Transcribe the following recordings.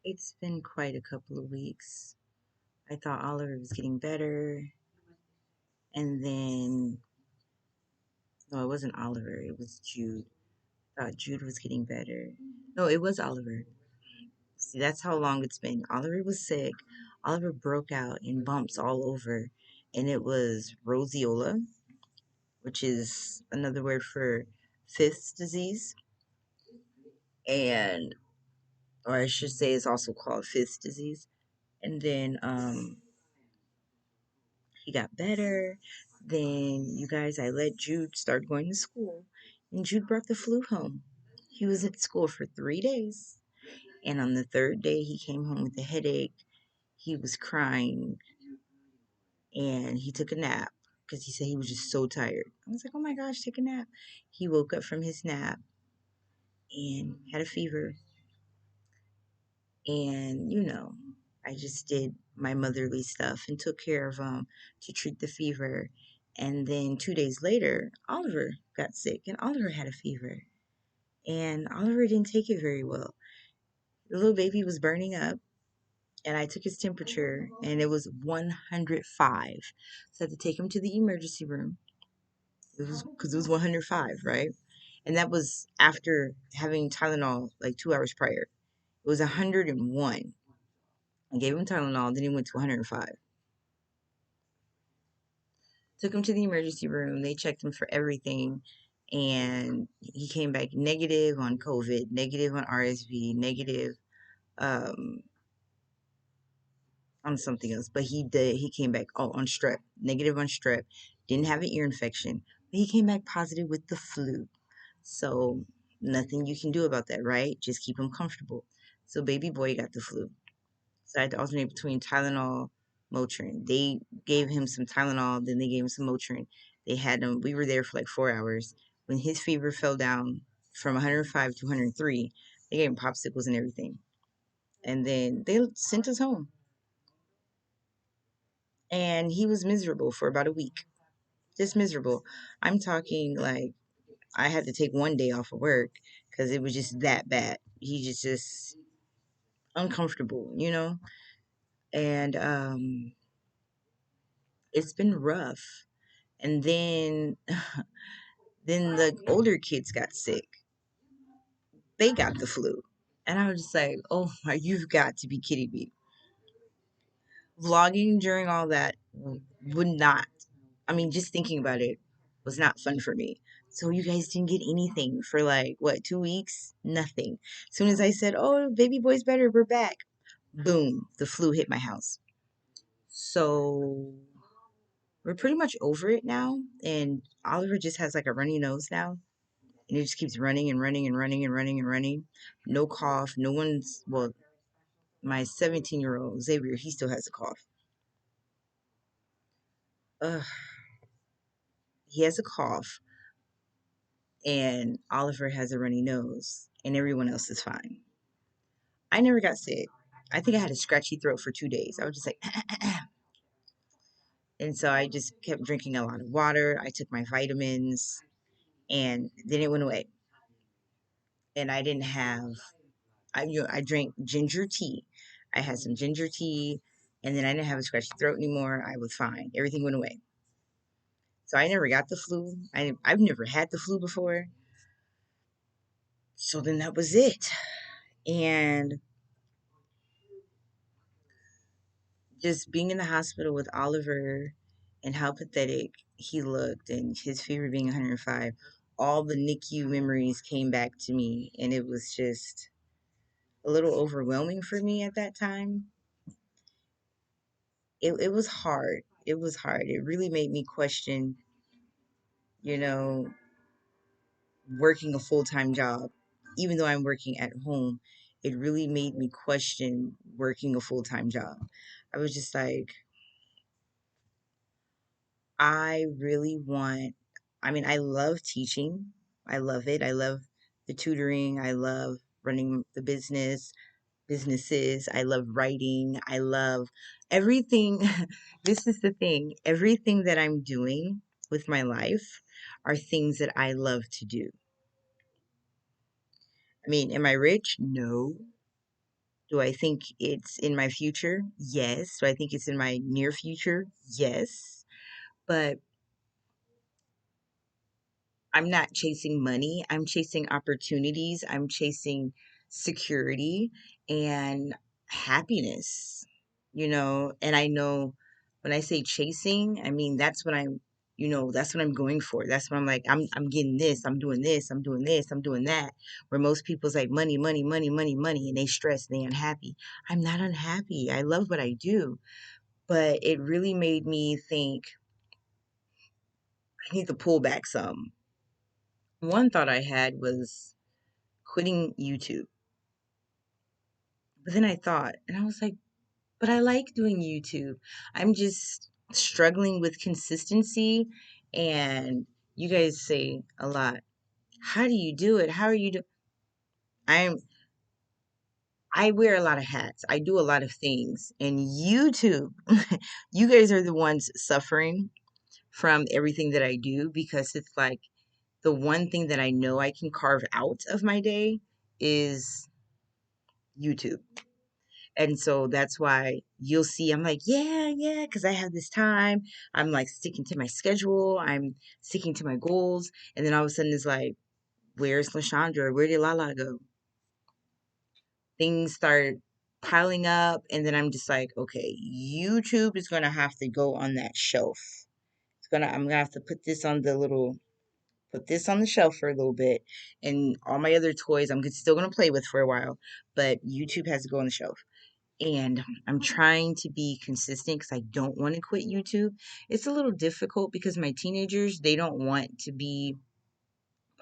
It's been quite a couple of weeks. I thought Oliver was getting better, and then, no, it wasn't Oliver, it was Jude. I thought Jude was getting better. No, it was Oliver. See, that's how long it's been. Oliver was sick. Oliver broke out in bumps all over, and it was roseola, which is another word for fifth disease, and or I should say, it's also called fifth disease. And then he got better. Then, you guys, I let Jude start going to school, and Jude brought the flu home. He was at school for 3 days, and on the third day, he came home with a headache. He was crying, and he took a nap because he said he was just so tired. I was like, oh my gosh, take a nap. He woke up from his nap and had a fever. And, I just did my motherly stuff and took care of him to treat the fever. And then 2 days later, Oliver got sick and Oliver had a fever. And Oliver didn't take it very well. The little baby was burning up, and I took his temperature and it was 105. So I had to take him to the emergency room. It was because it was 105, right? And that was after having Tylenol like 2 hours prior. It was 101. I gave him Tylenol, then he went to 105. Took him to the emergency room. They checked him for everything. And he came back negative on COVID, negative on RSV, negative um, on something else. But he came back on strep, negative on strep. Didn't have an ear infection. But he came back positive with the flu. So nothing you can do about that, right? Just keep him comfortable. So baby boy got the flu. So I had to alternate between Tylenol, Motrin. They gave him some Tylenol, then they gave him some Motrin. They had him, we were there for like 4 hours. When his fever fell down from 105 to 103, they gave him popsicles and everything. And then they sent us home. And he was miserable for about a week. Just miserable. I'm talking like I had to take one day off of work because it was just that bad. He just uncomfortable. And it's been rough. And then the older kids got sick. They got the flu. And I was just like, oh my, you've got to be kidding me. Vlogging during all that would not, I mean, just thinking about it was not fun for me. So you guys didn't get anything for like, what, 2 weeks? Nothing. As soon as I said, oh, baby boy's better, we're back. Boom, the flu hit my house. So we're pretty much over it now. And Oliver just has like a runny nose now. And it just keeps running and running and running and running and running. No cough. No one's, well, my 17-year-old Xavier, he still has a cough. Ugh, he has a cough, and Oliver has a runny nose, and everyone else is fine. I never got sick. I think I had a scratchy throat for 2 days. I was just like, and so I just kept drinking a lot of water. I took my vitamins, and then it went away. And I didn't have, I drank ginger tea. I had some ginger tea, and then I didn't have a scratchy throat anymore. I was fine. Everything went away. So I never got the flu. I've never had the flu before. So then that was it. And just being in the hospital with Oliver and how pathetic he looked and his fever being 105, all the NICU memories came back to me. And it was just a little overwhelming for me at that time. It was hard. It was hard. It really made me question, you know, working a full time job. Even though I'm working at home, it really made me question working a full time job. I was just like, I really want, I mean, I love teaching. I love it. I love the tutoring. I love running the businesses. I love writing. I love everything. This is the thing. Everything that I'm doing with my life are things that I love to do. I mean, am I rich? No. Do I think it's in my future? Yes. Do I think it's in my near future? Yes. But I'm not chasing money. I'm chasing opportunities. I'm chasing security and happiness, and I know when I say chasing, I mean, that's what I'm going for. That's what I'm like, I'm getting this, I'm doing this, I'm doing this, I'm doing that. Where most people's like money, money, money, money, money, and they stress, they unhappy. I'm not unhappy. I love what I do. But it really made me think I need to pull back some. One thought I had was quitting YouTube. But then I thought, and I was like, but I like doing YouTube. I'm just struggling with consistency. And you guys say a lot. How do you do it? How are you do? I'm I wear a lot of hats. I do a lot of things. And YouTube, you guys are the ones suffering from everything that I do because it's like the one thing that I know I can carve out of my day is YouTube. And so that's why you'll see I'm like, yeah, yeah, because I have this time. I'm like sticking to my schedule. I'm sticking to my goals. And then all of a sudden it's like, where's LaShundra? Where did LaLa go? Things start piling up. And then I'm just like, okay, YouTube is going to have to go on that shelf. I'm going to have to put this on the shelf for a little bit. And all my other toys, I'm still going to play with for a while. But YouTube has to go on the shelf. And I'm trying to be consistent because I don't want to quit YouTube. It's a little difficult because my teenagers, they don't want to be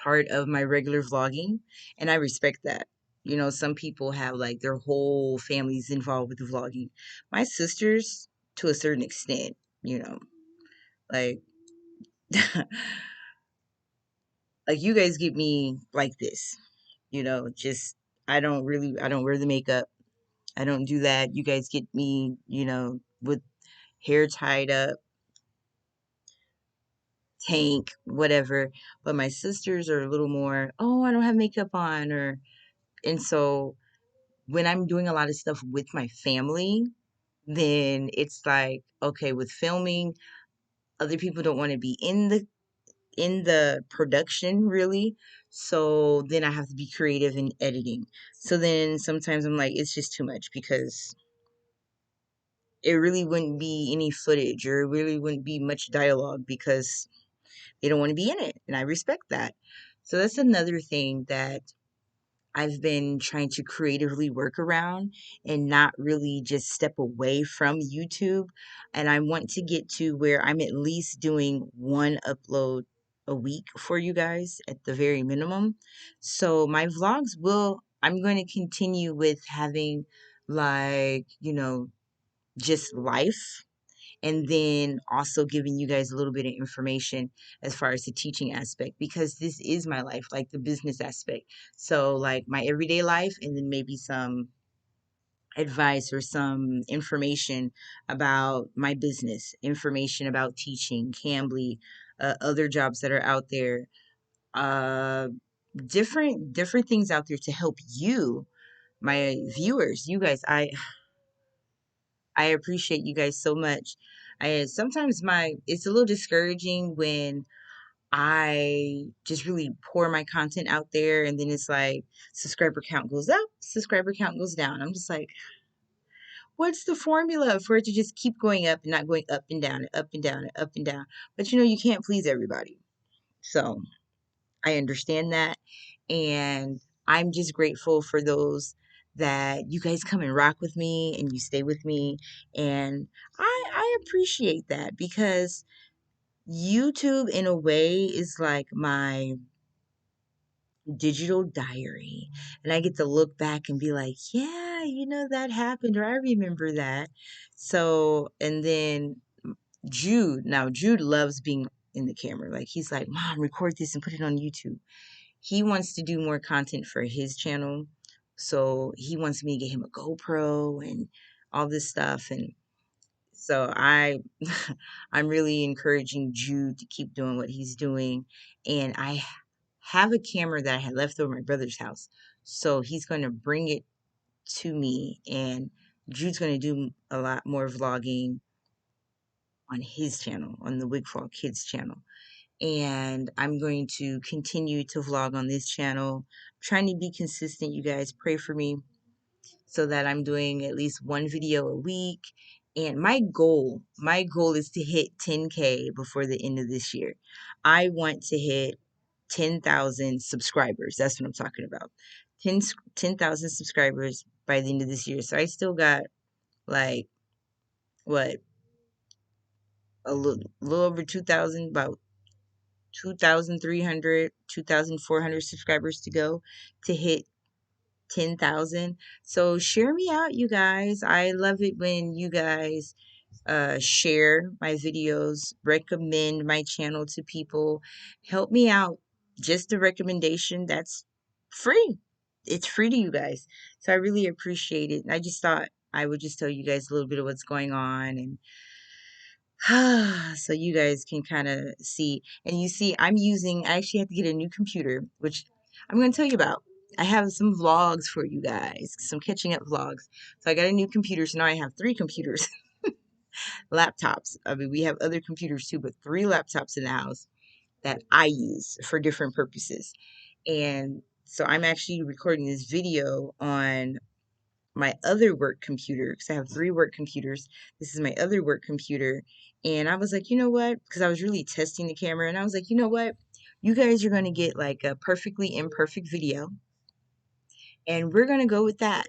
part of my regular vlogging, and I respect that. Some people have like their whole families involved with the vlogging. My sisters, to a certain extent, you know, like like you guys get me like this, just I don't wear the makeup. I don't do that. You guys get me, with hair tied up, tank, whatever. But my sisters are a little more, oh, I don't have makeup on, and so when I'm doing a lot of stuff with my family, then it's like, okay, with filming, other people don't want to be in the production really. So then I have to be creative in editing. So then sometimes I'm like, it's just too much because it really wouldn't be any footage or it really wouldn't be much dialogue because they don't want to be in it. And I respect that. So that's another thing that I've been trying to creatively work around and not really just step away from YouTube. And I want to get to where I'm at least doing one upload a week for you guys at the very minimum. So my vlogs I'm going to continue with having like, just life, and then also giving you guys a little bit of information as far as the teaching aspect because this is my life, like the business aspect. So like my everyday life, and then maybe some advice or some information about my business, information about teaching, Cambly, other jobs that are out there, uh different things out there to help you, my viewers. You guys, I appreciate you guys so much. I sometimes my it's a little discouraging when I just really pour my content out there and then it's like subscriber count goes up, subscriber count goes down. I'm just like, what's the formula for it to just keep going up and not going up and down and up and down and up and down? But you can't please everybody. So I understand that. And I'm just grateful for those that you guys come and rock with me and you stay with me. And I appreciate that because YouTube, in a way, is like my digital diary. And I get to look back and be like, yeah, that happened, or I remember that. So, and then Jude loves being in the camera. Like, he's like, Mom, record this and put it on YouTube. He wants to do more content for his channel. So he wants me to get him a GoPro and all this stuff. And so I'm really encouraging Jude to keep doing what he's doing. And I have a camera that I had left over at my brother's house. So he's going to bring it to me. And Jude's going to do a lot more vlogging on his channel, on the Wigfall Kids channel. And I'm going to continue to vlog on this channel. I'm trying to be consistent. You guys pray for me so that I'm doing at least one video a week. And my goal is to hit 10K before the end of this year. I want to hit 10,000 subscribers. That's what I'm talking about. 10,000 subscribers by the end of this year. So I still got like what, a little over 2,000, about 2,300, 2,400 subscribers to go to hit 10,000. So share me out, you guys. I love it when you guys share my videos, recommend my channel to people, help me out. Just a recommendation, that's free. It's free to you guys. So I really appreciate it. And I just thought I would just tell you guys a little bit of what's going on, and so you guys can kind of see. And you see, I actually had to get a new computer, which I'm going to tell you about. I have some vlogs for you guys, some catching up vlogs. So I got a new computer. So now I have 3 computers, laptops. I mean, we have other computers too, but 3 laptops in the house that I use for different purposes. And so I'm actually recording this video on my other work computer, because I have 3 work computers. This is my other work computer. And I was like, you know what? Because I was really testing the camera, and I was like, you know what? You guys are going to get like a perfectly imperfect video, and we're going to go with that.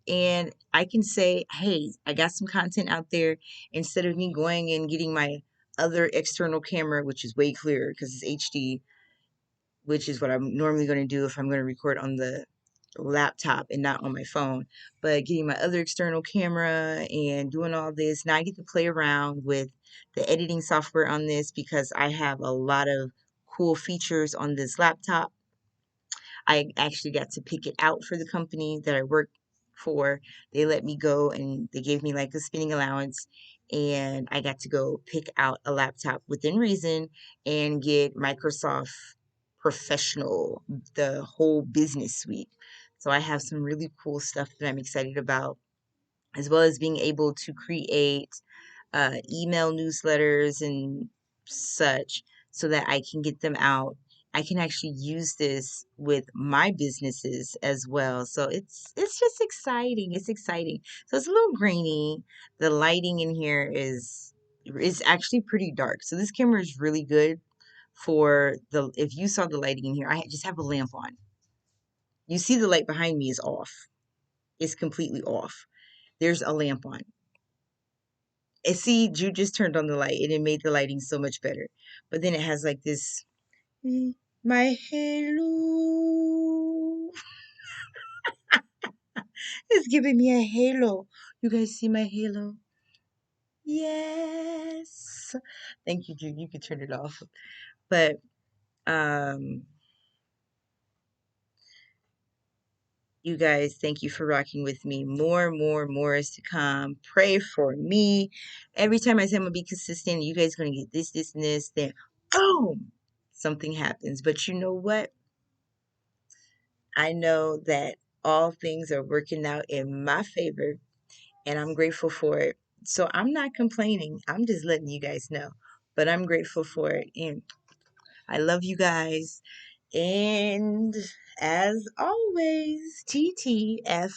And I can say, hey, I got some content out there, instead of me going and getting my other external camera, which is way clearer because it's HD, which is what I'm normally going to do if I'm going to record on the laptop and not on my phone. But getting my other external camera and doing all this, now I get to play around with the editing software on this because I have a lot of cool features on this laptop. I actually got to pick it out for the company that I work for. They let me go and they gave me like a spending allowance, and I got to go pick out a laptop within reason and get Microsoft Professional, the whole business suite. So I have some really cool stuff that I'm excited about, as well as being able to create email newsletters and such so that I can get them out. I can actually use this with my businesses as well. So it's just exciting. It's exciting. So it's a little grainy. The lighting in here is actually pretty dark. So this camera is really good for the, if you saw the lighting in here, I just have a lamp on. You see the light behind me is off. It's completely off. There's a lamp on. And see, Jude just turned on the light and it made the lighting so much better. But then it has like this, my halo. It's giving me a halo. You guys see my halo? Yes. Thank you, Jude. You can turn it off. But um you guys, thank you for rocking with me. More is to come. Pray for me. Every time I say I'm gonna be consistent, you guys gonna get this, and this, then boom, something happens. But you know what? I know that all things are working out in my favor, and I'm grateful for it. So I'm not complaining. I'm just letting you guys know. But I'm grateful for it. And I love you guys. And as always, TTFN.